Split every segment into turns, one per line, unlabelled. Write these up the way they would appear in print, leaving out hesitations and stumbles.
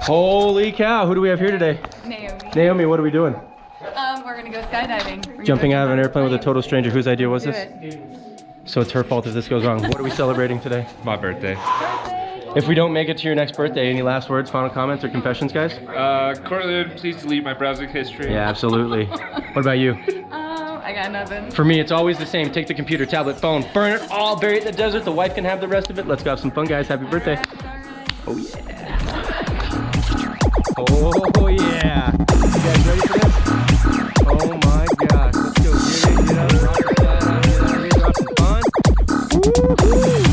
Holy cow, who do we have here today?
Naomi.
Naomi, what are we doing?
We're gonna go skydiving.
Jumping out of an airplane with a total stranger. Whose idea was
Do
this?
it.
So it's her fault if this goes wrong. What are we celebrating today?
My birthday.
If we don't make it to your next birthday, any last words, final comments, or confessions, guys?
Cortland, please delete my browsing history.
Yeah, absolutely. What about you?
I got nothing.
For me, it's always the same. Take the computer, tablet, phone, burn it all, bury it in the desert. The wife can have the rest of it. Let's go have some fun, guys. Happy birthday. Oh, yeah. Oh, yeah. You guys ready for this? Oh, my gosh. Let's go. Get out, rock your side, out, get out, drop some fun. Woo-hoo.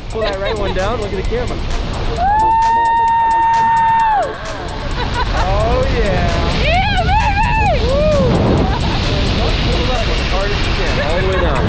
Pull that right one down, look at the camera. Oh yeah!
Yeah, baby!
Pull it up as hard as you can, all the way down.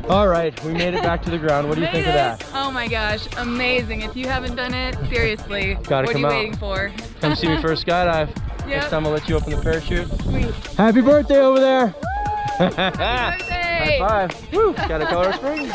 All right, we made it back to the ground. What do you think of that?
Oh my gosh, amazing. If you haven't done it, seriously,
Gotta
what are
come
you
out.
Come for?
Come see me for a skydive.
Yep.
Next time I'll let you open the parachute.
Sweet.
Happy birthday over there!
Happy birthday!
High five! Woo! Skydive Colorado Springs!